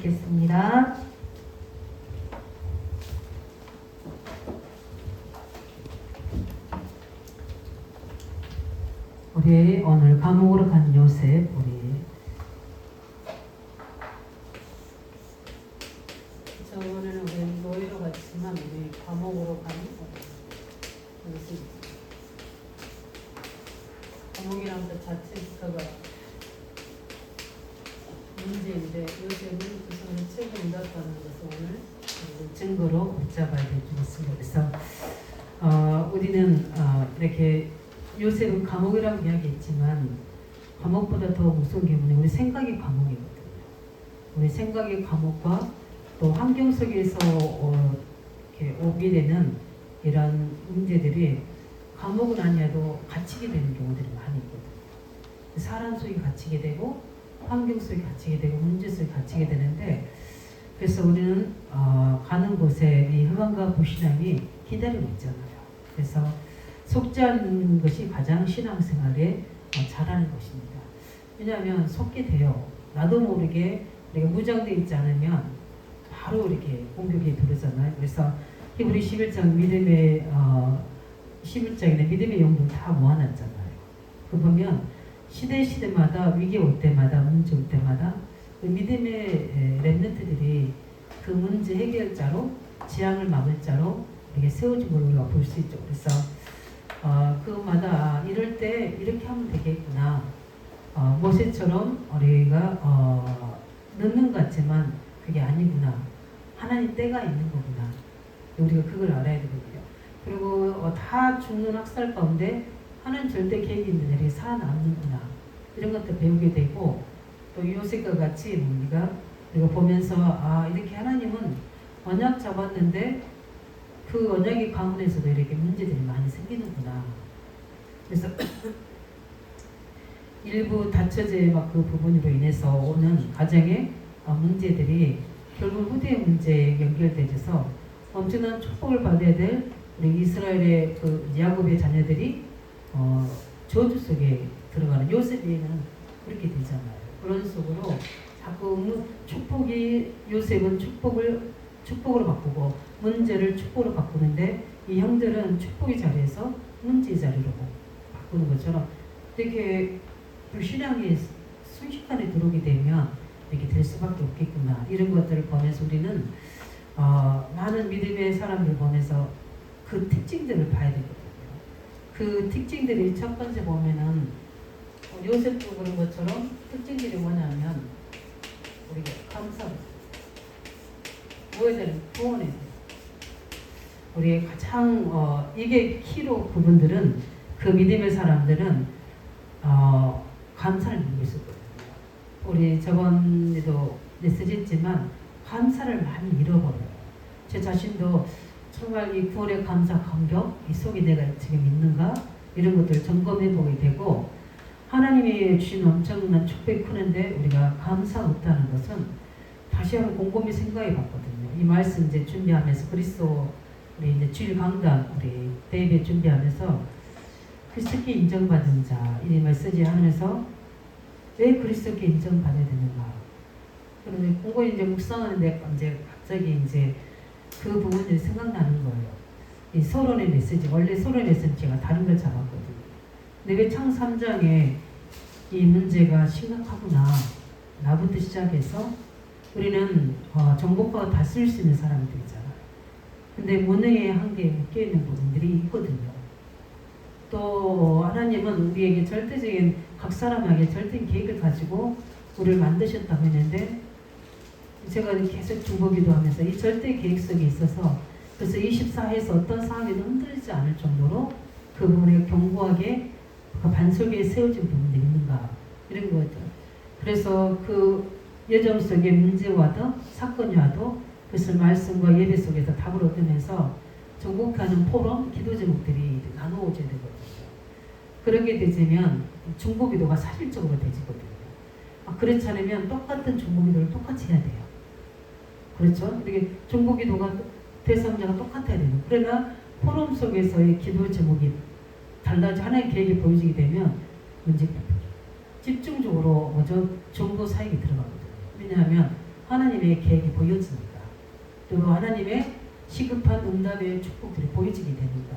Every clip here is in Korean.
읽겠습니다. 우리 오늘 감옥으로 간 요셉, 저번에는 우리 노예로 갔지만 우리 감옥으로 간 요셉. 감옥이란 것 자체가 문제인데 요셉은 그 손에 책을 묻었다는 것을 오늘 증거로 붙잡아야 될 줄 있습니다. 그래서 우리는 이렇게 요셉은 감옥이라고 이야기했지만 감옥보다 더 무서운 게 뭐냐, 우리 생각이 감옥이거든요. 우리 생각의 감옥과 또 환경 속에서 이렇게 오게 되는 이런 문제들이 감옥은 아니어도 갇히게 되는 경우들이 많이 있거든요. 사람 속에 갇히게 되고 환경 속에 갇히게 되고 문제 속에 갇히게 되는데, 그래서 우리는 가는 곳에 이 흑암과 불신앙이 기다리고 있잖아요. 그래서 속지 않는 것이 가장 신앙생활에 잘하는 것입니다. 왜냐하면 속게 돼요. 나도 모르게 우리가 무장되어 있지 않으면 바로 이렇게 공격이 들어오잖아요. 그래서 히브리 11장 믿음의 11장에는 믿음의 용도를 다 모아놨잖아요. 그 보면 시대마다 위기 올 때마다 문제 올 때마다 그 믿음의 렘넌트들이 그 문제 해결자로 재앙을 막을 자로 이렇게 세워진 걸 우리가 볼 수 있죠. 그래서 그마다 이럴 때 이렇게 하면 되겠구나. 모세처럼 우리가 늦는 것 같지만 그게 아니구나. 하나님 때가 있는 거구나. 우리가 그걸 알아야 되거든요. 그리고 다 죽는 학살 가운데 하나님 절대 계획이 있는 일이 살아남는구나. 이런 것도 배우게 되고, 또 요셉과 같이 우리가 보면서 이렇게 하나님은 언약 잡았는데 그 언약의 가문에서도 이렇게 문제들이 많이 생기는구나. 그래서 일부 다처제 그 부분으로 인해서 오는 가정의 문제들이 결국 후대의 문제에 연결되어서 엄청난 축복을 받아야 될 우리 이스라엘의 그 야곱의 자녀들이 저주 속에 들어가는, 요셉에는 그렇게 되잖아요. 그런 속으로 자꾸 요셉은 축복으로 바꾸고 문제를 축복으로 바꾸는데, 이 형들은 축복의 자리에서 문제의 자리로 바꾸는 것처럼 이렇게 불신앙이 순식간에 들어오게 되면 이렇게 될 수밖에 없겠구나. 이런 것들을 보면서 우리는 많은 믿음의 사람들 보면서 그 특징들을 봐야 되거든요. 그 특징들이 첫 번째 보면은 요셉도 그런 것처럼 특징들이 뭐냐면 우리가 감사로 뭐에 대한 구원에 대해서 우리 가장 이게 키로 그분들은 그 믿음의 사람들은 감사를 믿고 있었거든요. 우리 저번에도 메시지 했지만 감사를 많이 잃어버려요. 제 자신도 정말 이 구원의 감사, 감격, 이 속에 내가 지금 있는가? 이런 것들을 점검해 보게 되고, 하나님이 주신 엄청난 축복이 크는데 우리가 감사 없다는 것은 다시 한번 곰곰이 생각해 봤거든요. 이 말씀 이제 준비하면서 우리 이제 주일 강단 우리 대입에 준비하면서 그리스도께 인정받은 자 이 메시지 하면서 왜 그리스도께 인정받아야 되는가? 그런데 곰곰이 이제 묵상하는데 이제 갑자기 이제 그 부분이 생각나는 거예요. 이 서론의 메시지, 원래 서론의 메시지가 다른 걸 잡았거든요. 근데 왜 창 3장에 이 문제가 심각하구나. 나부터 시작해서 우리는 정복과 다 쓸 수 있는 사람들이잖아요. 근데 무능의 한계에 묶여있는 부분들이 있거든요. 또 하나님은 우리에게 절대적인, 각 사람에게 절대적인 계획을 가지고 우리를 만드셨다고 했는데, 제가 계속 중보기도 하면서 이 절대 계획 속에 있어서, 그래서 24회에서 어떤 상황에도 흔들리지 않을 정도로 그 부분에 견고하게 그 반석에 세워진 부분들이 있는가, 이런 거죠. 그래서 그 여정 속에 문제 와도 사건이 와도 그것을 말씀과 예배 속에서 답을 얻으면서 정복하는 포럼, 기도 제목들이 나누어져야 되거든요. 그렇게 되면 중보기도가 사실적으로 되지거든요. 그렇지 않으면 똑같은 중보기도를 똑같이 해야 돼요. 그렇죠? 이렇게 중보기도가 대상자가 똑같아야 돼요. 그러나 포럼 속에서의 기도 제목이 달라져 하나의 계획이 보여지게 되면 문제가 집중적으로 중보 사역이 들어가거든요. 왜냐하면 하나님의 계획이 보여집니다. 그리고 하나님의 시급한 응답의 축복들이 보여지게 됩니다.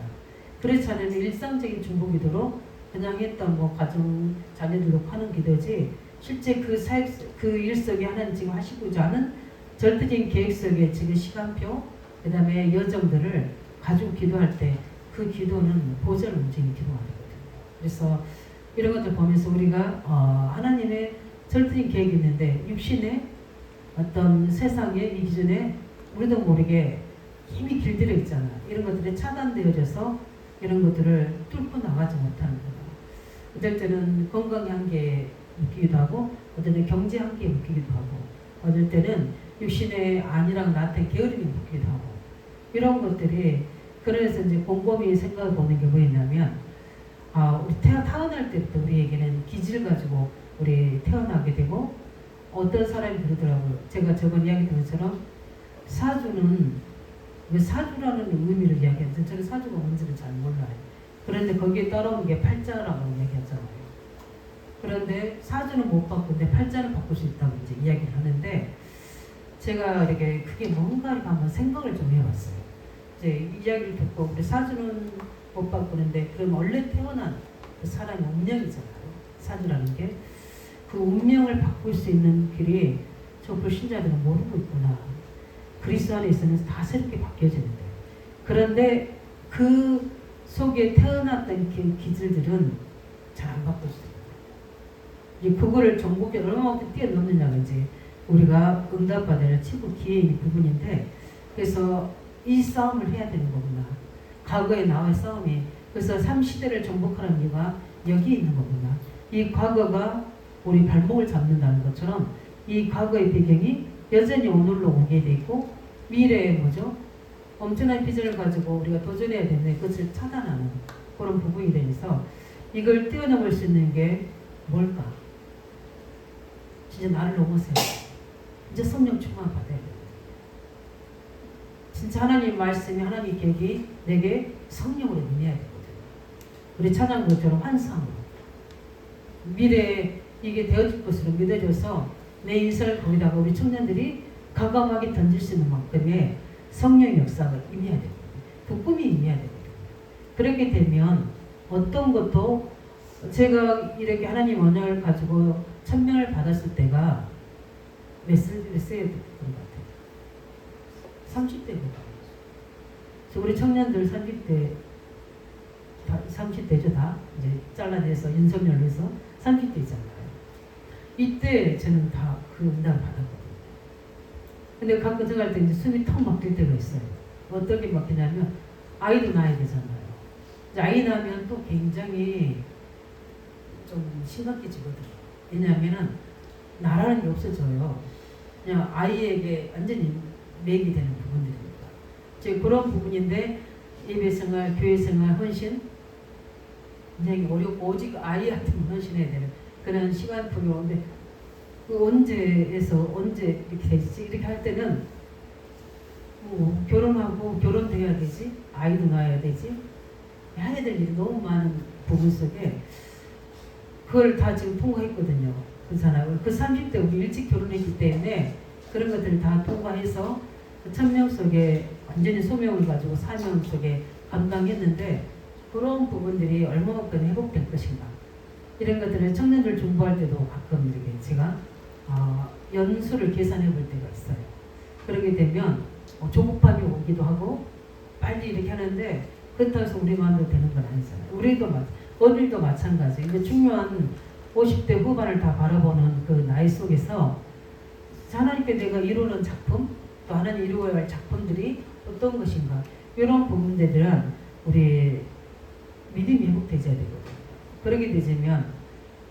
그렇지 않으면 일상적인 중보기도로 그냥 했던 뭐 가정 자녀들로 하는 기도지 실제 그 사역 그 일 속에 하나님 지금 하시고자 하는 절대적인 계획 속에 지금 시간표 그다음에 여정들을 가지고 기도할 때 그 기도는 보좌를 움직이는 기도가 되거든요. 그래서 이런 것들 보면서 우리가 하나님의 절대적인 계획이 있는데 육신의 어떤 세상의 이 기준에 우리도 모르게 힘이 길들여 있잖아. 이런 것들이 차단되어져서 이런 것들을 뚫고 나가지 못하는 거다. 어떨 때는 건강의 한계에 묶이기도 하고 어떨 때는 경제 한계에 묶이기도 하고 어떨 때는 육신의 안이랑 나한테 게으름이 묶이기도 하고 이런 것들이 그래서 이제 곰곰이 생각해 보는 게 뭐였냐면 우리 태어날 때부터 우리에게는 기질 가지고 우리 태어나게 되고 어떤 사람이 그러더라고요. 제가 저번 이야기 들은 것처럼 사주는 사주라는 의미를 이야기하는데 저는 사주가 뭔지를 잘 몰라요. 그런데 거기에 따라오는 게 팔자라고 이야기하잖아요. 그런데 사주는 못 바꾸는데 팔자는 바꿀 수 있다고 이제 이야기를 하는데 제가 이렇게 그게 뭔가 이렇게 한번 생각을 좀 해봤어요. 이제 이야기를 듣고 우리 사주는 못 바꾸는데 그럼 원래 태어난 그 사람의 운명이잖아요. 사주라는 게 그 운명을 바꿀 수 있는 길이 저 불신자들은 모르고 있구나. 그리스도 안에 있으면 다 새롭게 바뀌어지는데 그런데 그 속에 태어났던 기질들은 잘 안 바꿔지더라고요. 이제 그거를 정복적으로 얼마나 뛰어넘느냐가 이제 우리가 응답받아야 최고 기회인 부분인데 그래서 이 싸움을 해야 되는 거구나. 과거의 나와의 싸움이 그래서 3시대를 정복하는 이유가 여기 있는 거구나. 이 과거가 우리 발목을 잡는다는 것처럼 이 과거의 배경이 여전히 오늘로 오게 돼 있고 미래에 뭐죠? 엄청난 비전을 가지고 우리가 도전해야 되는데 그것을 차단하는 그런 부분이 되면서 이걸 뛰어넘을 수 있는 게 뭘까? 진짜 나를 넘어서야 돼. 이제 성령 충만 받아야 돼. 진짜 하나님 말씀이 하나님 계획이 내게 성령으로 임해야 되거든요. 우리 찬양 것처럼 환상으로 미래에 이게 되어질 것으로 믿어져서 내 인생을 거기다가 우리 청년들이 과감하게 던질 수 있는 만큼의 성령 역사가 임해야 되거든요. 그 꿈이 임해야 되거든요. 그렇게 되면 어떤 것도 제가 이렇게 하나님 언약을 가지고 천명을 받았을 때가 몇 세에 됐던 것 같아요. 30대입니다. 우리 청년들 30대죠 다 이제 잘라내서 윤석열로 해서 30대잖아요. 이때 저는 다 그 응답을 받았거든요. 근데 가끔 생각할 때 이제 숨이 턱 막힐 때가 있어요. 어떻게 막히냐면 아이도 낳아야 되잖아요. 이제 아이 낳으면 또 굉장히 좀 심각해지거든요. 왜냐하면은 나라는 게 없어져요. 그냥 아이에게 완전히 매기 되는 부분들입니다. 지금 그런 부분인데 예배생활, 교회생활, 헌신 굉장히 어렵고 오직 아이한테만 헌신해야 되는 그런 시간표가 오는데 그 언제에서 언제 이렇게 되지? 이렇게 할 때는 결혼하고 결혼돼야 되지? 아이도 낳아야 되지? 해야 될 일이 너무 많은 부분 속에 그걸 다 지금 통과했거든요. 그렇잖아요. 그 30대 우리 일찍 결혼했기 때문에 그런 것들을 다 통과해서 그 천명 속에 완전히 소명을 가지고 사명 속에 감당했는데 그런 부분들이 얼마만큼 회복될 것인가 이런 것들을 청년들 중보할 때도 가끔 이렇게 제가 연수를 계산해 볼 때가 있어요. 그렇게 되면 조급함이 오기도 하고 빨리 이렇게 하는데 그렇다고 해서 우리 마음대로 되는 건 아니잖아요. 우리도 어딜도 마찬가지. 근데 중요한 50대 후반을 다 바라보는 그 나이 속에서 하나님께 내가 이루는 작품 또 하나님 이루어야 할 작품들이 어떤 것인가 이런 부분들은 우리 믿음이 회복되어야 되거든요. 그렇게 되면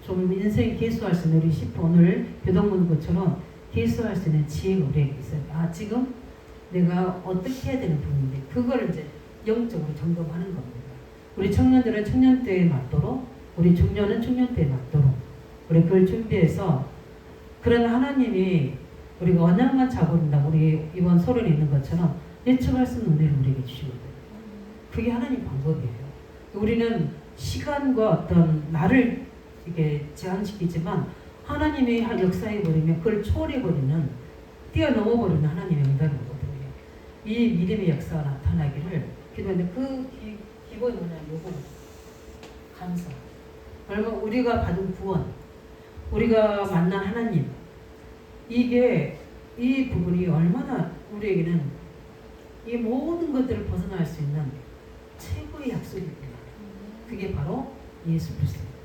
좀 인생 개수할 수 있는 우리 10분 오늘 교동문 것처럼 개수할 수 있는 지혜가 우리에게 있어요. 지금 내가 어떻게 해야 되는 부분인데 그걸 이제 영적으로 점검하는 겁니다. 우리 청년들은 청년 때에 맞도록 우리 중년은 중년 때에 맞도록 우리 그걸 준비해서 그런 하나님이 우리가 언약만 잡아준다 우리 이번 소론에 있는 것처럼 예측할 수 있는 은혜를 우리에게 주시거든요. 그게 하나님 방법이에요. 우리는 시간과 어떤 나를 이게 제한시키지만 하나님의 역사해 버리면 그걸 초월해 버리는 뛰어넘어 버리는 하나님의 응답이거든요. 이 믿음의 역사가 나타나기를 기도하는데 그 기본이 뭐냐면 요거 감사. 얼마 우리가 받은 구원, 우리가 만난 하나님, 이게 이 부분이 얼마나 우리에게는 이 모든 것들을 벗어날 수 있는 최고의 약속입니다. 그게 바로 예수 그리스도입니다.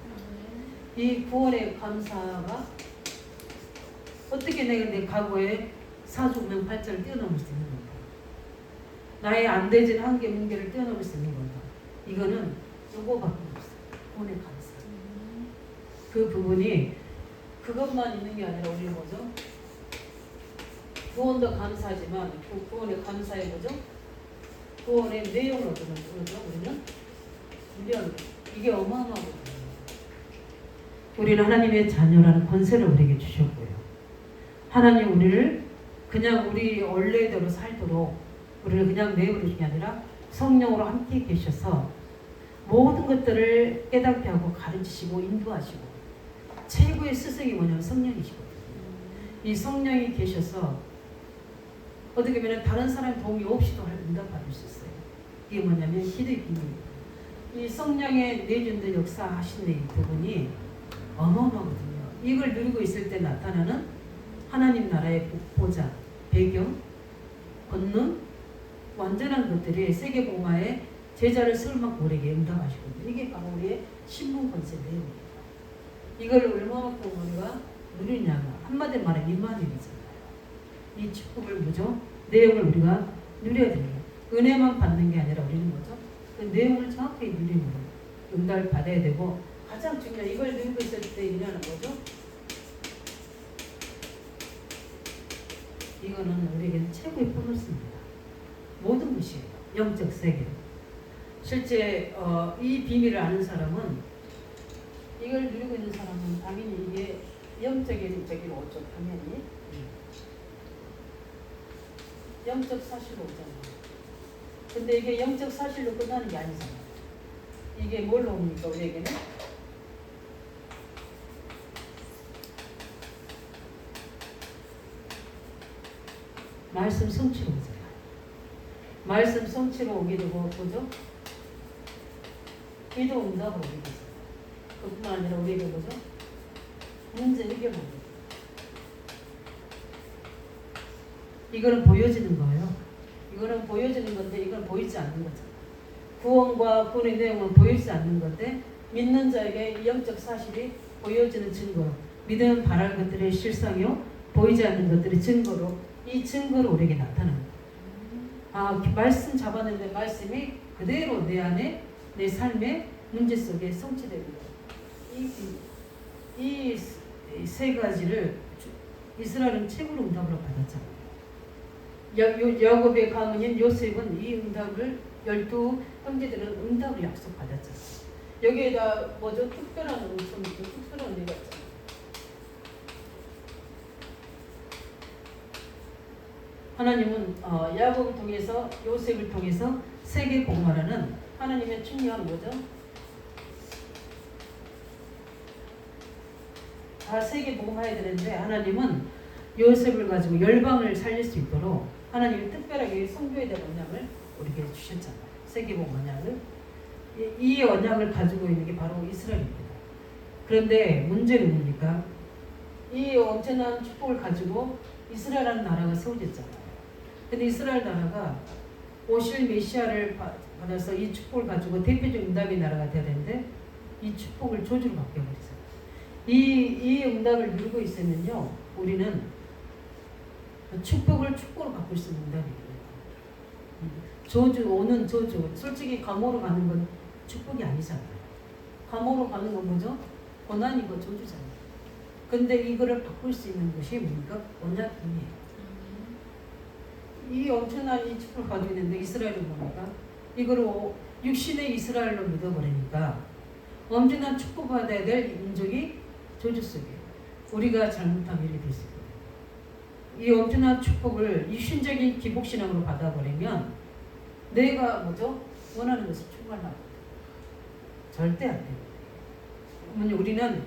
이 구원의 감사가 어떻게 내가 내 과거에 사주명 팔자를 뛰어넘을 수 있는 건가? 나의 안 되진 한계 문제를 뛰어넘을 수 있는 건가? 이거는 요거밖에 없어요. 구원의 감사. 그 부분이 그것만 있는 게 아니라 우리 뭐죠? 구원도 감사하지만 그 구원의 감사의 뭐죠? 구원의 내용을 어떻게 보죠? 우리는 미련. 이게 어마어마하거든요. 우리는 하나님의 자녀라는 권세를 우리에게 주셨고요. 하나님 우리를 그냥 우리 원래대로 살도록 우리를 그냥 내버려둔 게 아니라 성령으로 함께 계셔서 모든 것들을 깨닫게 하고 가르치시고 인도하시고 최고의 스승이 뭐냐면 성령이시거든요. 이 성령이 계셔서 어떻게 보면 다른 사람 도움이 없이도 응답받을 수 있어요. 이게 뭐냐면 기도의 비밀입니다. 이 성령의 내준의 역사하시는 이 부분이 어마어마하거든요. 이걸 누리고 있을 때 나타나는 하나님 나라의 보좌, 배경, 권능, 완전한 것들이 세계복음화에 제자를 쓸 만큼 우리에게 응답하시거든요. 이게 바로 우리의 신분 권세 내용입니다. 이걸 얼마만큼 우리가 누리냐가 한마디로 말하면 임마누엘이잖아요. 이 축복을 뭐죠? 내용을 우리가 누려야 됩니다. 은혜만 받는 게 아니라 우리는 뭐죠? 그 내용을 정확히 누리는 응답을 받아야 되고 가장 중요한 이걸 누리고 있을 때 일어나는 거죠. 이거는 우리에게는 최고의 보너스입니다. 모든 것이에요. 영적 세계. 실제 이 비밀을 아는 사람은 이걸 누리고 있는 사람은 당연히 이게 영적인 저기로 오죠. 당연히 영적 사실로 오잖아요. 근데 이게 영적 사실로 끝나는 게 아니잖아요. 이게 뭘로 옵니까 우리에게는? 말씀 성취로 오잖아요. 말씀 성취로 오게 되고 뭐죠? 기도 응답으로 오게 되죠. 그뿐만 아니라 우리에게 뭐죠? 문제 해결하게 돼요. 이거는 보여지는 거예요. 이거는 보여지는 건데 이건 보이지 않는 거죠. 구원과 구원의 내용은 보이지 않는 건데 믿는 자에게 영적 사실이 보여지는 증거. 믿음은 바랄 것들의 실상이요 보이지 않는 것들의 증거로 이 증거로 우리에게 나타납니다. 말씀 잡았는데 말씀이 그대로 내 안에 내 삶의 문제 속에 성취됩니다. 이 세 가지를 이스라엘은 최고로 응답으로 받았잖아요. 야곱의 가문인 요셉은 이 응답을 12 형제들은 응답을 약속받았잖아요. 여기에다 뭐죠? 특별한 은총이 있고 특별한 의미가 있잖아요. 하나님은 야곱을 통해서 요셉을 통해서 세계 복음화라는 하나님의 중요한 뭐죠? 다 세계 복음화해야 되는데 하나님은 요셉을 가지고 열방을 살릴 수 있도록 하나님이 특별하게 선교에 대한 언약을 우리에게 주셨잖아요. 세계 복음 언약을. 이 언약을 가지고 있는 게 바로 이스라엘입니다. 그런데 문제는 뭡니까? 이 엄청난 축복을 가지고 이스라엘이라는 나라가 세워졌잖아요. 근데 이스라엘 나라가 오실 메시아를 받아서 이 축복을 가지고 대표적 응답의 나라가 되어야 되는데 이 축복을 저주로 바뀌어버렸어요. 이 응답을 누리고 있으면요, 우리는 축복을 축복으로 바꿀 수 있는 응답이에요. 저주, 오는 저주. 솔직히 감옥으로 가는 건 축복이 아니잖아요. 감옥으로 가는 건 뭐죠? 고난이고 저주잖아요. 근데 이거를 바꿀 수 있는 것이 뭡니까? 언약이에요. 이 엄청난 이 축복을 가지고 있는데 이스라엘은 뭡니까? 이거를 육신의 이스라엘로 믿어버리니까 엄청난 축복받아야 될 민족이 저주 속에 우리가 잘못하면 이렇게 될 수 있거든요. 이 엄청난 축복을 육신적인 기복신앙으로 받아버리면 내가 뭐죠? 원하는 것을 충만하거든요. 절대 안 됩니다. 우리는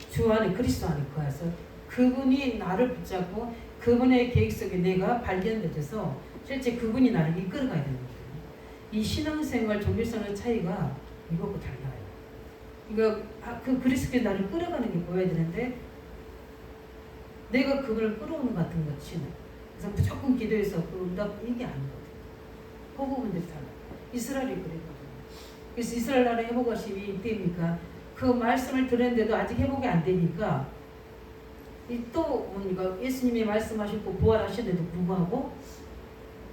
주 안에 그리스도 안에 거해서 그분이 나를 붙잡고 그 그분의 계획 속에 내가 발견돼서 실제 그분이 나를 이끌어가야 되는 거예요. 이 신앙생활, 종교생활 차이가 이것과 달라요. 그러니까 그 그리스도의 나를 끌어가는 게 보여야 되는데 내가 그걸 끌어오는 것 같은 것이 그래서 무조건 기도해서 그 응답 이게 아니거든요. 그 부분들이 달라요. 이스라엘이 그랬거든요. 그래서 이스라엘 나라 회복하심이 이때입니까? 그 말씀을 들었는데도 아직 회복이 안 되니까 또 뭡니까? 예수님이 말씀하셨고 부활하셨는데도 불구하고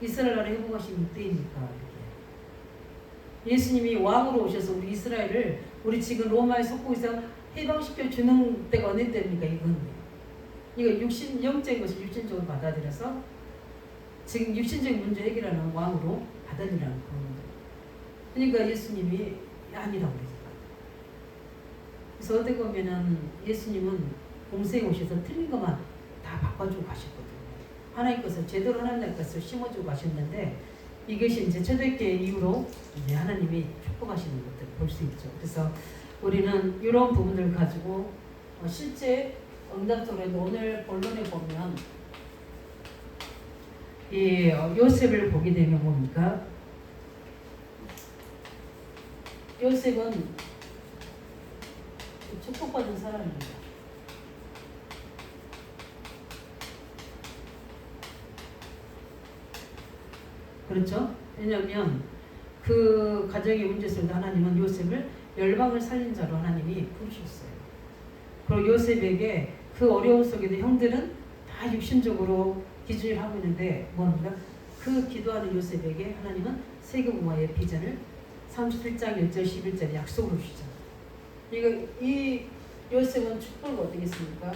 이스라엘 나라 회복하심이 이때입니까? 예수님이 왕으로 오셔서 우리 이스라엘을 우리 지금 로마의 속국에서 해방시켜 주는 때가 어느 때입니까? 이거 영적인 것을 육신적으로 받아들여서 지금 육신적인 문제 해결하는 왕으로 받아들이라는 겁니다. 그러니까 예수님이 아니라고 그러죠. 그래서 어떻게 보면은 예수님은 공생에 오셔서 틀린 것만 다 바꿔주고 가셨거든요. 하나님 것을 제대로 하나님 것을 심어주고 가셨는데 이것이 이제 초대교회 이후로 이제 하나님이 축복하시는 것들을 볼 수 있죠. 그래서 우리는 이런 부분들을 가지고 실제 응답적으로 오늘 본론에 보면 이 요셉을 보게 되면 뭡니까? 요셉은 축복받은 사람입니다. 그렇죠? 왜냐하면 그 가정의 문제 속에 하나님은 요셉을 열방을 살린 자로 하나님이 부르셨어요. 그리고 요셉에게 그 어려움 속에도 형들은 다 육신적으로 기준을 하고 있는데 뭡니까? 그 기도하는 요셉에게 하나님은 세계복음화의 비전을 37장 1절 11절에 약속을 주시죠. 이 요셉은 축복을 어떻게 했습니까?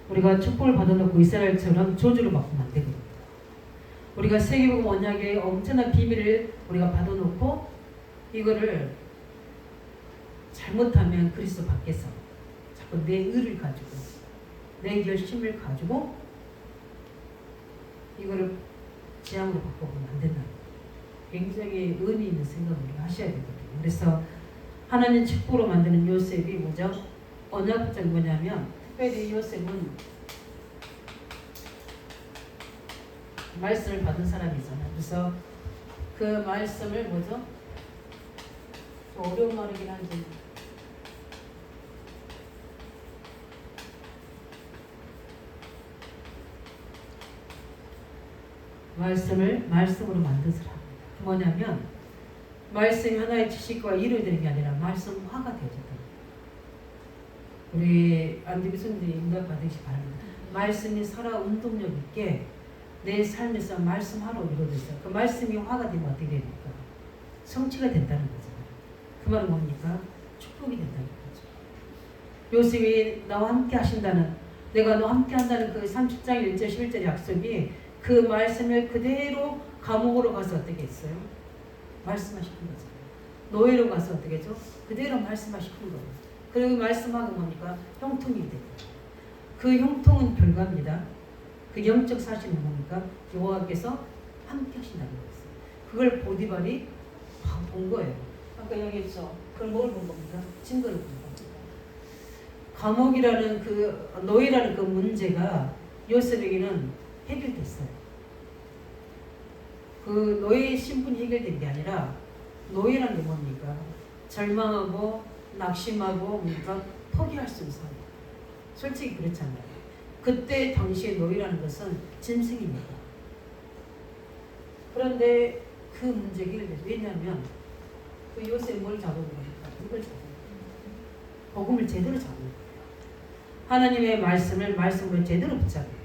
우리가 축복을 받아놓고 이스라엘처럼 저주를 받으면 안 되거든요. 우리가 세계복음 언약의 엄청난 비밀을 우리가 받아놓고 이거를 잘못하면 그리스도 밖에서 자꾸 내 의를 가지고 내 열심을 가지고 이거를 재앙으로 바꿔보면 안 된다. 굉장히 의미 있는 생각을 우리가 하셔야 되거든요. 그래서 하나님 축복으로 만드는 요셉이 뭐죠? 언약적인 뭐냐면 특별히 요셉은 말씀을 받은 사람이잖아요. 그래서 그 말씀을 뭐죠? 어려운 말이긴 한지 말씀을 말씀으로 만든 사람입니다. 뭐냐면 말씀이 하나의 지식과 이루어지는 게 아니라 말씀화가 되어졌다. 우리 안디비 손들이 응답 받으시 바랍니다. 말씀이 살아 운동력 있게 내 삶에서 말씀화로 이루어졌어요. 그 말씀이 화가 되면 어떻게 됩니까? 성취가 된다는 거잖아요. 그 말은 뭡니까? 축복이 된다는 거죠. 요셉이 나와 함께 하신다는, 내가 너와 함께 한다는 그 30장 1절 11절 약속이 그 말씀을 그대로 감옥으로 가서 어떻게 했어요? 말씀하시는 거잖아요. 노예로 가서 어떻게 했죠? 그대로 말씀하시는 거예요. 그리고 말씀하고 뭡니까? 형통이 되고 그 형통은 결과입니다. 그 영적 사실은 뭡니까? 여호와께서 함께 하신다는 거였어요. 그걸 보디발이 본 거예요. 아까 얘기했죠. 그걸 뭘 본 겁니까? 증거를 본 겁니다. 감옥이라는 그 노예라는 그 문제가 요셉에게는 해결됐어요. 그 노예의 신분이 해결된 게 아니라 노예라는 게 뭡니까? 절망하고 낙심하고 뭡니까? 포기할 수 있는 사람. 솔직히 그렇잖아요. 그때 당시의 노예라는 것은 짐승입니다. 그런데 그 문제가 해결돼서 왜냐하면 그 요셉 뭘 잡은 겁니까? 이걸 잡은 거예요. 복음을 제대로 잡은 거예요. 하나님의 말씀을 말씀으로 제대로 붙잡아요.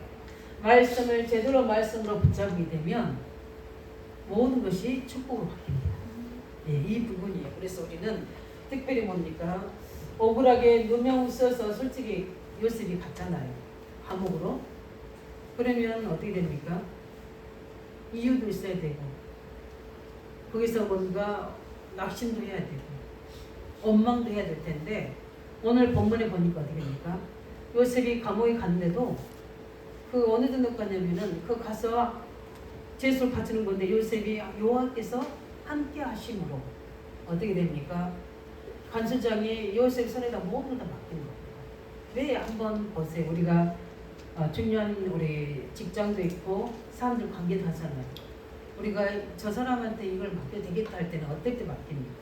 말씀을 제대로 말씀으로 붙잡게 되면 모든 것이 축복으로 바뀝니다. 네, 이 부분이에요. 그래서 우리는 특별히 뭡니까? 억울하게 누명 써서 솔직히 요셉이 갔잖아요. 감옥으로. 그러면 어떻게 됩니까? 이유도 있어야 되고 거기서 뭔가 낙심도 해야 되고 원망도 해야 될 텐데 오늘 본문에 보니까 어떻게 됩니까? 요셉이 감옥에 갔는데도 그 어느 정도 갔냐면은 그 가서 제수를 바치는 건데 요셉이 여호와께서 함께 하심으로 어떻게 됩니까? 간수장이 요셉 손에다 모든 걸 맡긴 거예요. 왜 한번 보세요. 우리가 중요한 우리 직장도 있고 사람들 관계도 하잖아요. 우리가 저 사람한테 이걸 맡겨도 되겠다 할 때는 어떨 때 맡깁니까?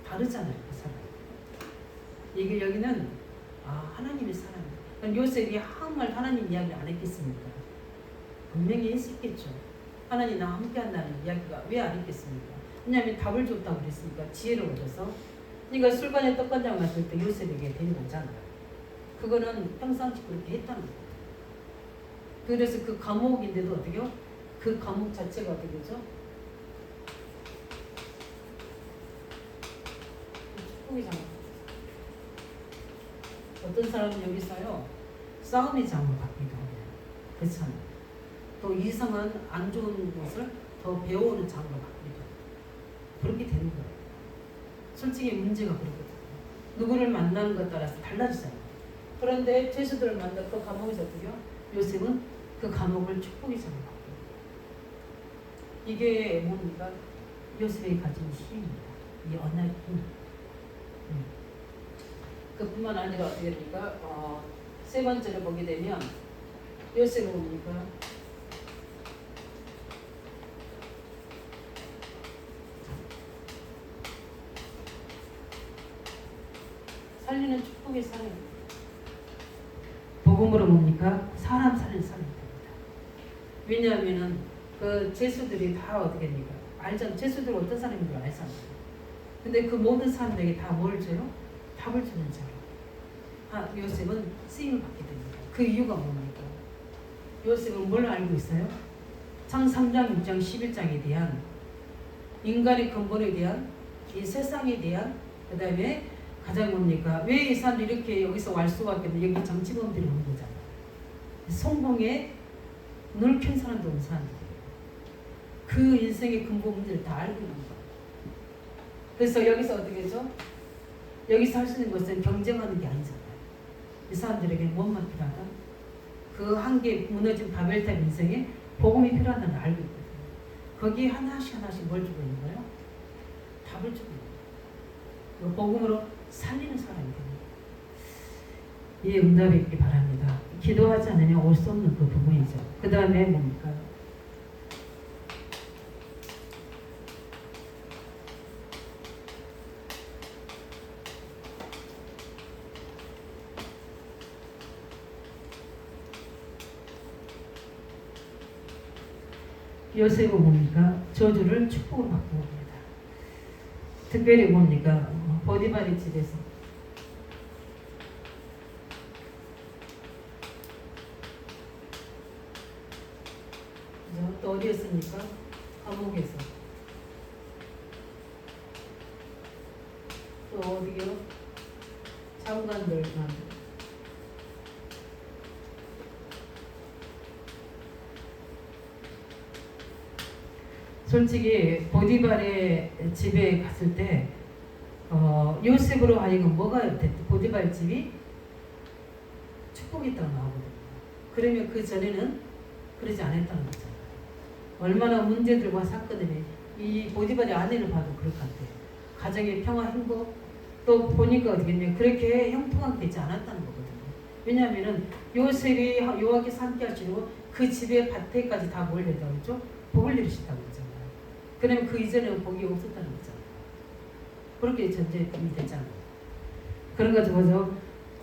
다르잖아요, 그 사람. 이게 여기는 하나님의 사람. 그럼 요셉이 한말 하나님 이야기를 안 했겠습니까? 분명히 했었겠죠. 하나님 나와 함께 한다는 이야기가 왜 안 했겠습니까? 왜냐하면 답을 줬다고 그랬으니까 지혜를 얻어서. 그러니까 술관에 떡간장 왔을 때 요셉에게 데리고 오잖아요. 그거는 평상시 그렇게 했다는 거예요. 그래서 그 감옥인데도 어떻게요? 그 감옥 자체가 어떻게 되죠? 축복이잖아요. 어떤 사람은 여기서요 싸움의 장을 받기도 해요. 그렇잖아요. 또 이상한 안 좋은 것을 더 배워오는 장으로 받기도 해요. 그렇게 되는 거예요. 솔직히 문제가 그렇거든요. 누구를 만나는 것 따라서 달라지잖아요. 그런데 죄수들을 만났고 감옥에서 어떻게요? 요셉은 그 감옥을 축복의 장으로 바꿔요. 이게 뭡니까? 요셉이 가진 힘입니다. 이 언어의 힘. 그뿐만 아니라 어떻게 됩니까? 세 번째로 보게 되면 요셉은 뭡니까? 살리는 축복의 사람입니다. 복음으로 뭡니까? 사람 살리는 사람입니다. 왜냐하면은 그 죄수들이 다 어떻게 됩니까? 알잖아요. 죄수들은 어떤 사람인 줄 알잖아요. 근데 그 모든 사람들에게 다 뭘 줘요? 답을 주는 자로. 요셉은 쓰임을 받게 됩니다. 그 이유가 뭡니까? 요셉은 뭘 알고 있어요? 창 3장, 6장, 11장에 대한 인간의 근본에 대한 이 세상에 대한 그 다음에 가장 뭡니까? 왜 이 사람들이 이렇게 여기서 왈 수밖에 없는 여기 정치범들이 오는 거잖아요. 성공에 넓힌 사람도 온 사람들이에요. 그 인생의 근본 문제를 다 알고 있는 거예요. 그래서 여기서 어떻게 하죠? 여기서 할 수 있는 것은 경쟁하는 게 아니잖아요. 이 사람들에게 무엇만 필요하다? 그 한계 무너진 바벨탑 인생에 복음이 필요하다는 걸 알고 있거든요. 거기에 하나씩 뭘 주고 있는 거예요? 답을 주고 있는 거예요. 복음으로 살리는 사람이 됩니다. 이 응답이 있기 바랍니다. 기도하지 않으면 올 수 없는 그 부분이죠. 그 다음에 뭡니까? 요셉은 뭡니까? 저주를 축복으로 바꾸옵니다. 특별히 뭡니까? 보디발의 집에서 또 어디였습니까? 감옥에서 또 어디요? 장관들만 솔직히 보디발의 집에 갔을 때 요셉으로 하여금 뭐가 됐든 보디발 집이 축복이 있다고 나오거든요. 그러면 그 전에는 그러지 않았다는 거잖아요. 얼마나 문제들과 사건들이 이 보디발의 아내를 봐도 그럴 것 같아요. 가정의 평화 행복 또 보니까 어떻겠냐 그렇게 형통하게 되지 않았다는 거거든요. 왜냐하면은 요셉이 여호와께서 함께 하시고 그 집의 밭에까지 다 뭘 내다고 했죠? 복을 내리셨다고 했잖아요. 그러면 그 이전에는 복이 없었다는 거잖아요. 그렇게 전제이 됐잖아요. 그런 거 보죠.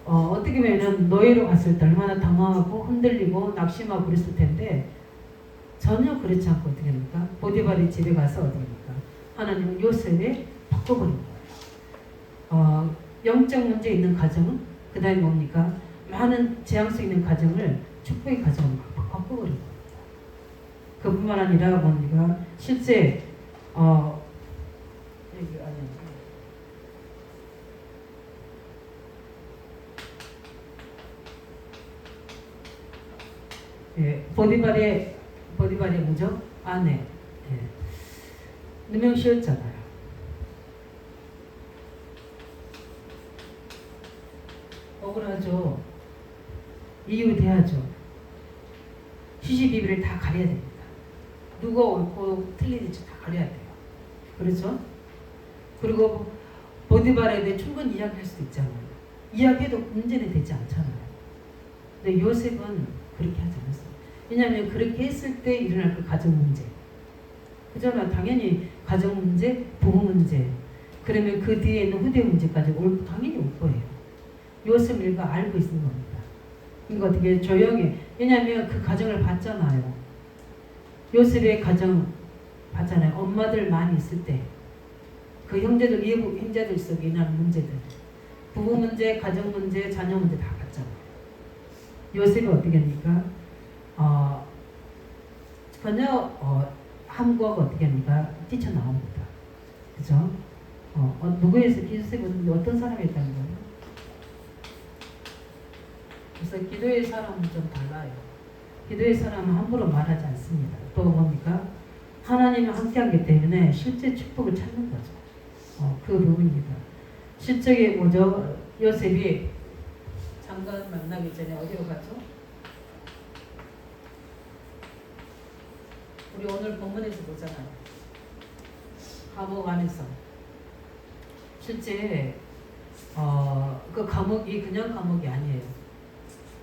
어떻게 보면 노예로 갔을 때 얼마나 당황하고 흔들리고 낙심하고 그랬을 텐데 전혀 그렇지 않고 어떻게 합니까? 보디발의 집에 가서 어떻게 합니까? 하나님은 요셉에 바꿔버린 거예요. 영적 문제 있는 가정은 그 다음에 뭡니까? 많은 재앙성 있는 가정을 축복의 가정으로 바꿔버린 거예요. 그뿐만 아니라 뭡니까? 실제 여기 아니요. 예, 보디발의 뭐죠? 아내. 예. 누명씌였잖아요. 억울하죠. 이유 돼야죠. 시시비비를 다 가려야 됩니다. 누가 옳고 틀린지 다 가려야 돼요. 그렇죠? 그리고 보디발에 대해 충분히 이야기할 수도 있잖아요. 이야기해도 문제는 되지 않잖아요. 근데 요셉은 그렇게 하지 않았어요. 왜냐하면 그렇게 했을 때 일어날 그 가정 문제. 그잖아. 당연히 가정 문제, 부부 문제. 그러면 그 뒤에 있는 후대 문제까지 당연히 올 거예요. 요셉 일가 알고 있는 겁니다. 그러니까 어떻게 조용히. 왜냐하면 그 가정을 봤잖아요. 요셉의 가정 봤잖아요. 엄마들 많이 있을 때. 그 형제들, 이부 형제들 속에 일어나는 문제들. 부부 문제, 가정 문제, 자녀 문제 다 봤잖아요. 요셉이 어떻게 합니까? 전혀 함구하고 어떻게 합니까? 뛰쳐나옵니다. 그죠? 누구에서 요셉은 어떤 사람이었다는 거예요? 그래서 기도의 사람은 좀 달라요. 기도의 사람은 함부로 말하지 않습니다. 또 뭡니까? 하나님이 함께하기 때문에 실제 축복을 찾는 거죠. 그 부분입니다. 실적이 뭐죠? 요셉이 장관 만나기 전에 어디로 갔죠? 우리 오늘 본문에서 보잖아요. 감옥 안에서 실제 그 감옥이 그냥 감옥이 아니에요.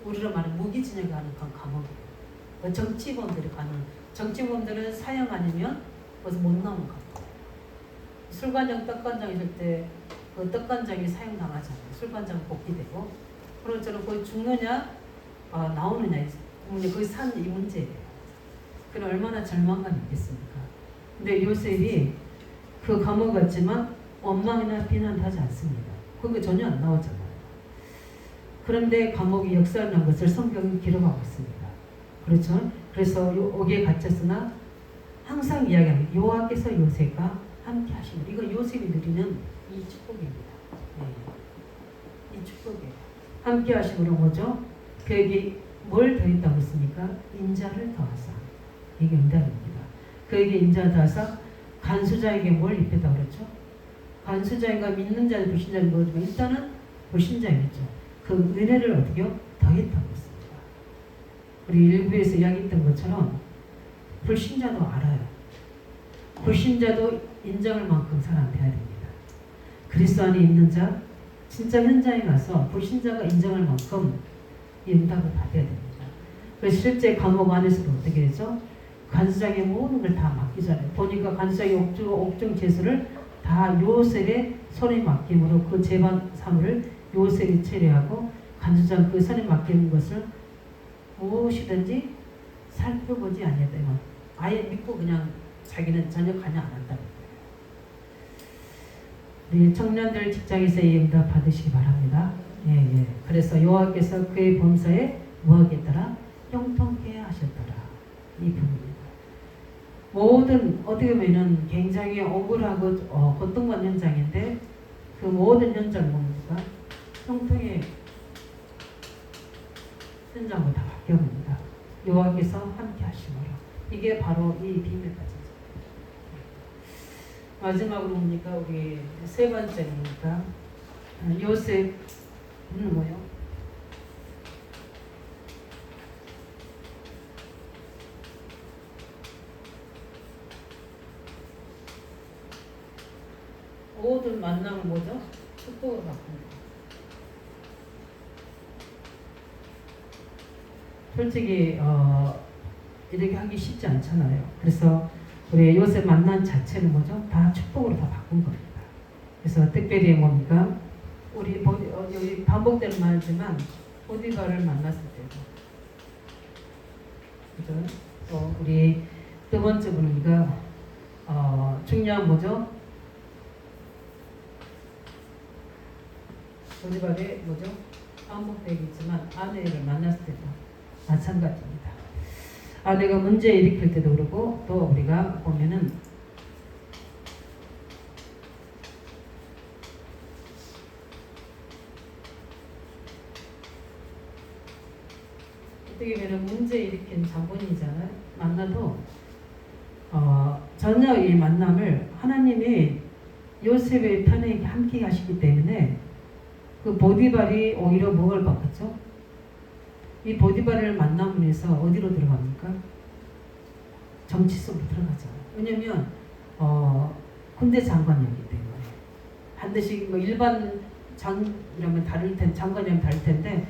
우리로 말하는 무기징역에 가는 그 감옥이에요. 정치범들이 가는, 정치범들은 사형 아니면 거기서 못 나오는 감옥. 술관장, 떡관장 있을 때 그 떡관장이 사형 당하잖아요. 술관장 복귀되고. 그럼 저는 거기 죽느냐 나오느냐 거기 산 이 문제예요. 그럼 얼마나 절망감이 있겠습니까? 근데 요셉이 그 감옥 갔지만 원망이나 비난도 하지 않습니다. 그게 전혀 안 나오잖아요. 그런데 감옥이 역사하는 것을 성경이 기록하고 있습니다. 그렇죠? 그래서 옥에 갇혔으나 항상 이야기합니다. 여호와께서 요셉과 함께 하시는, 이거 요셉이 누리는 이 축복입니다. 네. 이 축복이에요. 함께 하심으로 뭐죠? 그에게 뭘 더했다고 했습니까? 인자를 더하사. 이게 응답입니다. 그에게 인자를 더하사 간수자에게 뭘 입혔다고 그랬죠? 간수자인가 믿는 자는 불신자는 뭐지만 일단은 불신자이겠죠. 그 은혜를 어떻게 더했다고 했습니다. 우리 일부에서 이야기했던 것처럼 불신자도 알아요. 불신자도 인정할 만큼 사람 돼야 됩니다. 그리스도 안에 있는 자, 진짜 현장에 가서 불신자가 인정할 만큼 이 응답을 받아야 됩니다. 그래서 실제 감옥 안에서도 어떻게 되죠? 간수장의 모든 걸 다 맡기잖아요. 보니까 간수장의 옥중 제수를 다 요셉의 손에 맡김으로 그 재반 사물을 요셉이 처리하고 간수장 그 손에 맡기는 것을 무엇이든지 살펴보지 아니했다면 아예 믿고 그냥 자기는 전혀 관여 안 한다는 거예요. 우리 청년들 직장에서 이 응답 받으시기 바랍니다. 예. 그래서 여호와께서 그의 범사에 뭐하겠더라? 형통케 하셨더라. 이 부분입니다. 모든 어떻게 보면은 굉장히 억울하고 고통받는 현장인데 그 모든 현장 뭡니까? 형통의 현장으로 다 바뀌어갑니다. 여호와께서 함께 하시므로. 이게 바로 이 비밀까지죠. 마지막으로 뭡니까? 우리 세 번째입니까? 요셉은 뭐요? 모든 만남을 뭐죠? 축복으로 바꿉니다. 솔직히 이렇게 하기 쉽지 않잖아요. 그래서 우리 요셉 만난 자체는 뭐죠? 다 축복으로 다 바꾼 겁니다. 그래서 특별히 뭡니까? 우리 여기 반복되는 말이지만 보디발을 만났을 때도, 그죠? 또 우리 두 번째 분이가 중요한 뭐죠? 보디발의 뭐죠? 반복되겠지만 아내를 만났을 때도 마찬가지입니다. 아내가 문제 일으킬 때도 그렇고 또 우리가 보면은 어떻게 보면 문제 일으킨 장본인이잖아요. 만나도 전혀 이 만남을 하나님이 요셉의 편에 함께 하시기 때문에 그 보디발이 오히려 뭘 바꿨죠? 이 보디발을 만남으로 해서 어디로 들어갑니까? 정치 속으로 들어가죠. 왜냐면 군대 장관이었기 때문에 반드시 뭐 일반 장이라면 다를 텐데 장관이라면 다를 텐데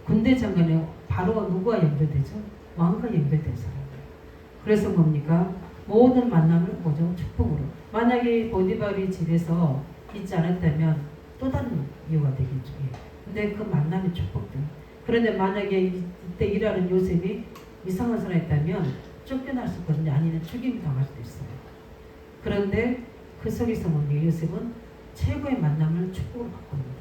군대 장관이 바로 누구와 연결되죠? 왕과 연결된 사람이에요. 그래서 뭡니까? 모든 만남을 뭐죠? 축복으로. 만약에 보디발이 집에서 있지 않았다면 또 다른 이유가 되겠죠. 예. 근데 그 만남이 축복돼요. 그런데 만약에 이때 일하는 요셉이 이상한 사람이었다면 쫓겨날 수 있거든요. 아니면 죽임이 당할 수도 있어요. 그런데 그 속에서 뭡니까? 요셉은 최고의 만남을 축복으로 바꿉니다.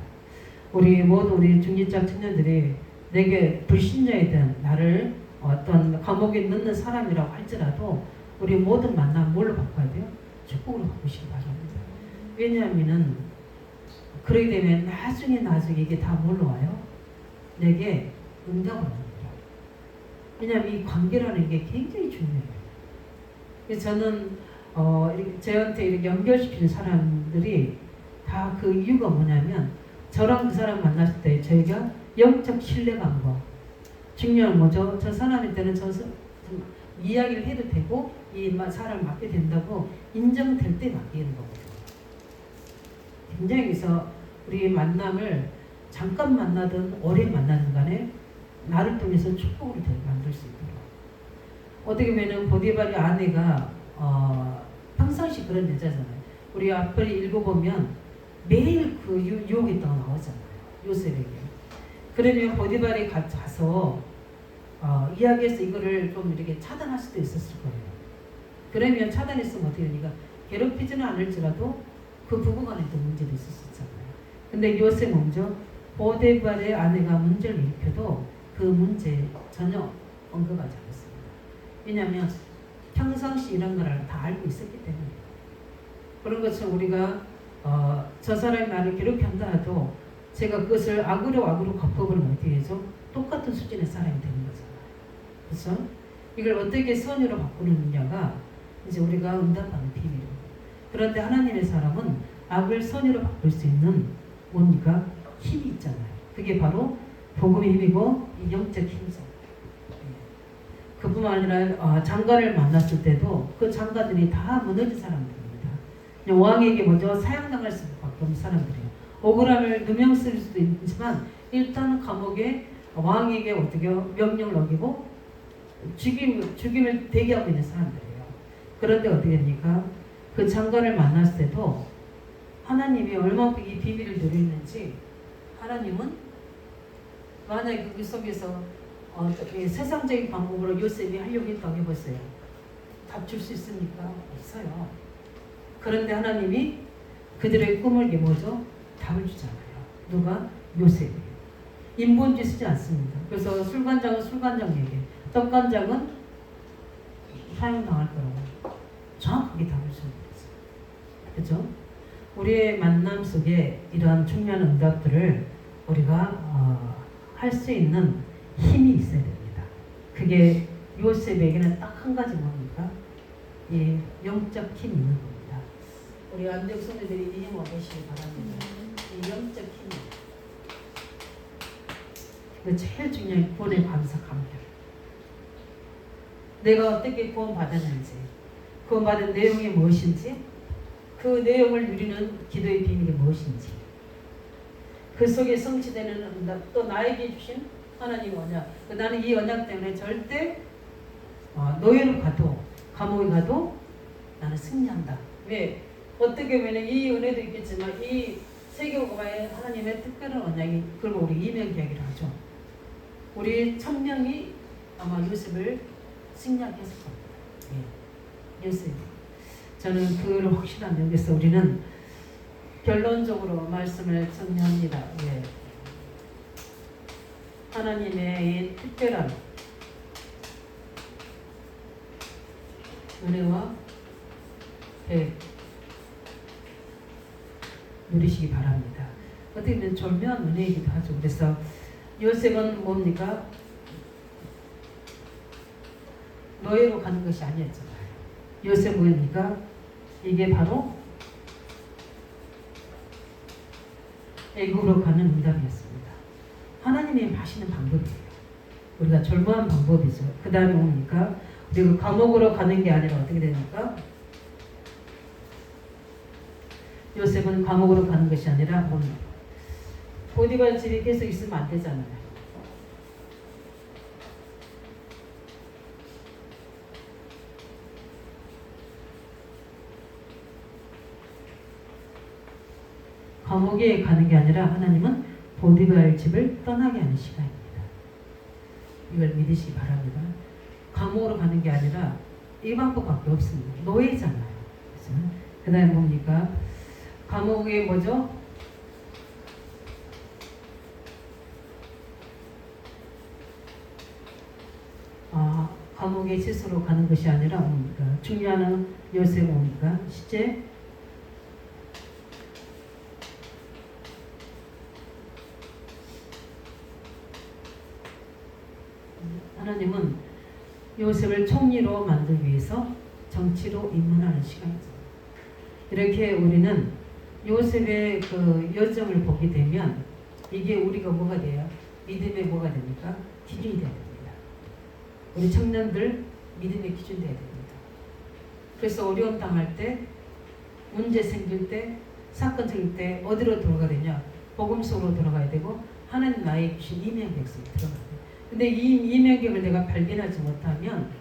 우리 모든 우리 중직자 청년들이 내게 불신자에 대한 나를 어떤 감옥에 넣는 사람이라고 할지라도 우리 모든 만남 뭘로 바꿔야 돼요? 축복으로 바꾸시기 바랍니다. 왜냐하면은 그러게 되면 나중에 이게 다 뭘로 와요? 내게 응답을 합니다. 왜냐하면 이 관계라는 게 굉장히 중요해요. 그래서 저는 이렇게 저한테 이렇게 연결시키는 사람들이 다 그 이유가 뭐냐면 저랑 그 사람 만났을 때 저희가 영적 신뢰감과 중요한 뭐죠? 저 사람한테는 이야기를 해도 되고 이 사람을 맡게 된다고 인정될 때 맡기는 거거든요. 굉장히 그래서 우리 만남을 잠깐 만나든 오래 만나든 간에 나를 통해서 축복으로 되게 만들 수 있도록. 어떻게 보면 보디발의 아내가 평상시 그런 여자잖아요. 우리 앞을 읽어보면 매일 그 유혹했던 거 나오잖아요. 요셉에게. 그러면 보디발이 가서 이야기해서 이거를 좀 이렇게 차단할 수도 있었을 거예요. 그러면 차단했으면 어떻게 되니까 괴롭히지는 않을지라도 그 부부간에도 문제도 있었잖아요. 근데 요셉 먼저 보디발의 아내가 문제를 일으켜도 그 문제 전혀 언급하지 않았습니다. 왜냐하면 평상시 이런 거를 다 알고 있었기 때문에. 그런 것처럼 우리가 저 사람이 나를 괴롭힌다 해도 제가 그것을 악으로 갚아버리면 어떻게 되죠? 똑같은 수준의 사람이 되는 거잖아요. 그렇죠? 이걸 어떻게 선의로 바꾸느냐가 이제 우리가 응답하는 비밀입니다. 그런데 하나님의 사람은 악을 선의로 바꿀 수 있는 뭡니까? 힘이 있잖아요. 그게 바로 복음의 힘이고 영적 힘이죠. 그뿐만 아니라 장관을 만났을 때도 그 장관들이 다 무너진 사람들입니다. 왕에게 먼저 사형당할 수밖에 없는 사람들이에요. 억울함을 누명 쓸 수도 있지만 일단 감옥에 왕에게 어떻게 명령을 어기고 죽임을 대기하고 있는 사람들이에요. 그런데 어떻게 됩니까? 그 장관을 만났을 때도 하나님이 얼마큼 이 비밀을 누리는지 하나님은 만약에 그 속에서 세상적인 방법으로 요셉이 하려고 했다고 해보세요. 답 줄 수 있습니까? 없어요. 그런데 하나님이 그들의 꿈을 뭐죠? 답을 주잖아요. 누가? 요셉이. 인본주의 쓰지 않습니다. 그래서 술관장은 술관장에게, 떡관장은 사형당할 거라고 정확하게 답을 주는 거죠. 그렇죠? 우리의 만남 속에 이러한 중요한 응답들을 우리가 할 수 있는 힘이 있어야 됩니다. 그게 요셉에게는 딱 한 가지 뭡니까? 이 영적 힘이 있는 겁니다. 우리 안대국 성도들이 이 힘을 보시기 바랍니다. 이 영적 힘. 그 제일 중요한 구원의 감사 감격. 내가 어떻게 구원받았는지, 구원받은 내용이 무엇인지, 그 내용을 누리는 기도의 비밀이 무엇인지, 그 속에 성취되는 응답, 또 나에게 주신 하나님의 언약. 나는 이 언약 때문에 절대 노예로 가도 감옥에 가도 나는 승리한다. 왜? 어떻게 보면 이 은혜도 있겠지만 이 세계복음화의 하나님의 특별한 언약이, 그리고 우리 이명 이야기를 하죠. 우리 천명이 아마 요셉을 승리하게 했을 겁니다. 예. 요셉. 저는 그걸 확신합니다. 그래서 우리는 결론적으로 말씀을 정리합니다. 예. 하나님의 이 특별한 은혜와 계획 누리시기 바랍니다. 어떻게 보면 절묘한 은혜이기도 하죠. 그래서 요셉은 뭡니까? 노예로 가는 것이 아니었잖아요. 요셉은 뭡니까? 이게 바로 애굽으로 가는 응답이었습니다. 하나님이 하시는 방법이에요. 우리가 절묘한 방법이죠. 그 다음에 뭡니까? 우리가 감옥으로 가는 게 아니라 어떻게 됩니까? 요셉은 감옥으로 가는 것이 아니라 뭡니다. 보디발 집에 계속 있으면 안 되잖아요. 감옥에 가는 게 아니라 하나님은 보디발 집을 떠나게 하는 시간입니다. 이걸 믿으시기 바랍니다. 감옥으로 가는 게 아니라 이 방법밖에 없습니다. 노예잖아요. 그 다음에 뭡니까? 감옥에 뭐죠? 감옥에 스스로 가는 것이 아니라 뭡니까? 중요한 요셉 뭡니까? 시제 하나님은 요셉을 총리로 만들기 위해서 정치로 입문하는 시간이죠. 이렇게 우리는 요셉의 그 여정을 보게 되면 이게 우리가 뭐가 돼요? 믿음의 뭐가 됩니까? 기준이 돼야 됩니다. 우리 청년들 믿음의 기준 돼야 됩니다. 그래서 어려움 당할 때, 문제 생길 때, 사건 생길 때 어디로 돌아가야 되냐? 복음 속으로 돌아가야 되고 하나님 나의 귀신 이명객 속에 들어가야 돼요. 근데 이 이명격을 내가 발견하지 못하면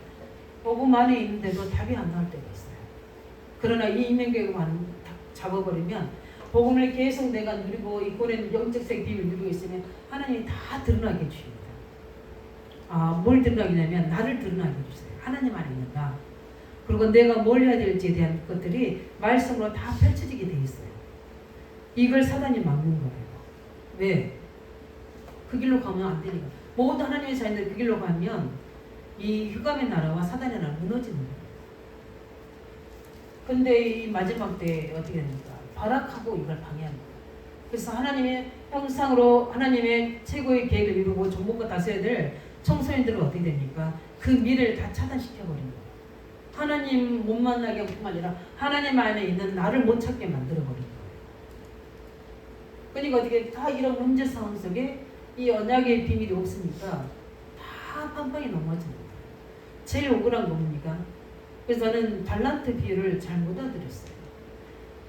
복음 안에 있는데도 답이 안 나올 때가 있어요. 그러나 이 이명격만 잡아버리면 복음을 계속 내가 누리고 이 꼴에는 영적생 비밀을 누리고 있으면 하나님이 다 드러나게 해주십니다. 뭘 드러나게 하냐면 나를 드러나게 해주세요. 하나님 안에 있는 나. 그리고 내가 뭘 해야 될지에 대한 것들이 말씀으로 다 펼쳐지게 돼 있어요. 이걸 사단이 막는 거예요. 왜? 그 길로 가면 안 되니까. 모든 하나님의 자녀들 그 길로 가면 이 흑암의 나라와 사단의 나라 무너지는 거예요. 근데 이 마지막 때 어떻게 됩니까? 발악하고 이걸 방해하는 거예요. 그래서 하나님의 형상으로 하나님의 최고의 계획을 이루고 정복과 다스려야 될 청소년들은 어떻게 됩니까? 그 미래를 다 차단시켜버린 거예요. 하나님 못 만나게 할 뿐만 아니라 하나님 안에 있는 나를 못 찾게 만들어버린 거예요. 그러니까 어떻게 다 이런 문제 상황 속에 이 언약의 비밀이 없으니까 다 팡팡이 넘어집니다. 제일 억울한 건 뭡니까? 그래서 저는 달란트 비유를 잘 못 알아들었어요.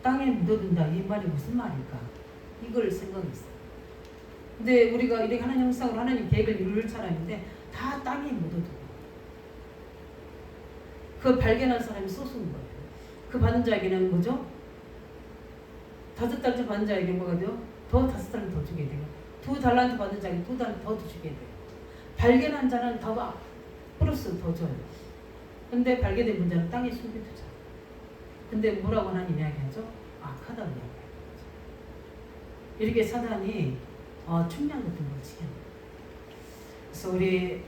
땅에 묻어둔다 이 말이 무슨 말일까? 이걸 생각했어요. 근데 우리가 이렇게 하나님 형상으로 하나님 계획을 이룰 사람인데 다 땅에 묻어두고 그 발견한 사람이 소수인 거예요. 그 받은 자에게는 뭐죠? 5달란트 받은 자에게 뭐가 돼요? 더 5달란트 더 주게 돼요. 2달란트 받은 자에게 2달란트 더 주게 돼요. 발견한 자는 더 플러스 더 줘요. 근데 발견된 분자는 땅에 숨겨두자. 근데 뭐라고 하나님 이야기하죠? 악하다고 이야기하죠. 이렇게 사단이 충냥 같은 걸 지게 합니다. 그래서 우리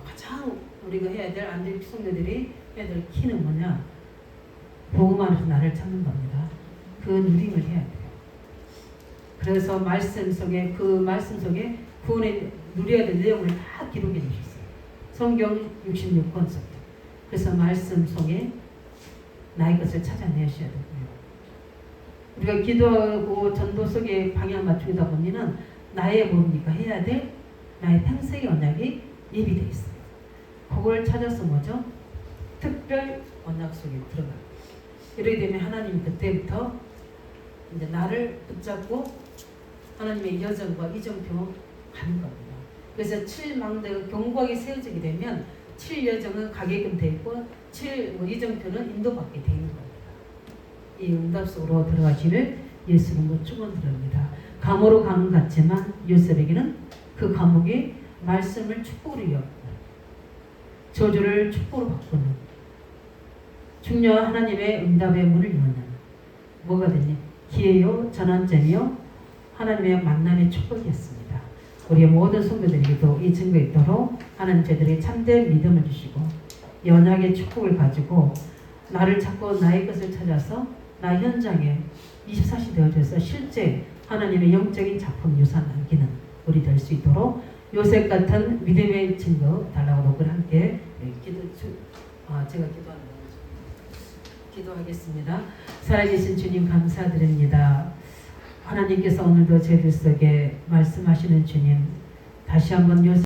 가장 우리가 해야 될 안될 성도들이 해야 될 키는 뭐냐? 복음 안에서 나를 찾는 겁니다. 그 누림을 해야 돼요. 그래서 말씀 속에 그 말씀 속에 구원에 누려야 될 내용을 다 기록해 주셨어요. 성경 66권 속에. 그래서 말씀 속에 나의 것을 찾아내셔야 되고요. 우리가 기도하고 전도 속에 방향 맞추다 보면은 나의 뭡니까? 해야 될 나의 평생의 언약이 예비되어 있어요. 그걸 찾아서 뭐죠? 특별 언약 속에 들어가요. 이렇게 되면 하나님이 그때부터 이제 나를 붙잡고 하나님의 여정과 이정표 가는 겁니다. 그래서 7망대가 견고하게 세워지게 되면 7여정은 가게끔 되어 있고 7이정표는 인도받게 되어 있는 겁니다. 이 응답 속으로 들어가기를 예수님으로 축원드립니다. 감옥으로 간 것 같지만 요셉에게는 그 감옥이 말씀을 축복으로 엮고 저주를 축복으로 바꾸는 중요한 하나님의 응답의 문을 여는 뭐가 되니? 기회요, 전환점이요, 하나님의 만남의 축복이었습니다. 우리의 모든 성도들에게도 이 증거 있도록 하나님 저들에게 참된 믿음을 주시고 연약의 축복을 가지고 나를 찾고 나의 것을 찾아서 나 현장에 24시 되어져서 실제 하나님의 영적인 작품 유산 남기는 우리 될 수 있도록 요셉 같은 믿음의 증거 달라고 녹을 함께 제가 기도하겠습니다. 살아계신 주님 감사드립니다. 하나님께서 오늘도 저희들 속에 말씀하시는 주님 다시 한번 요셉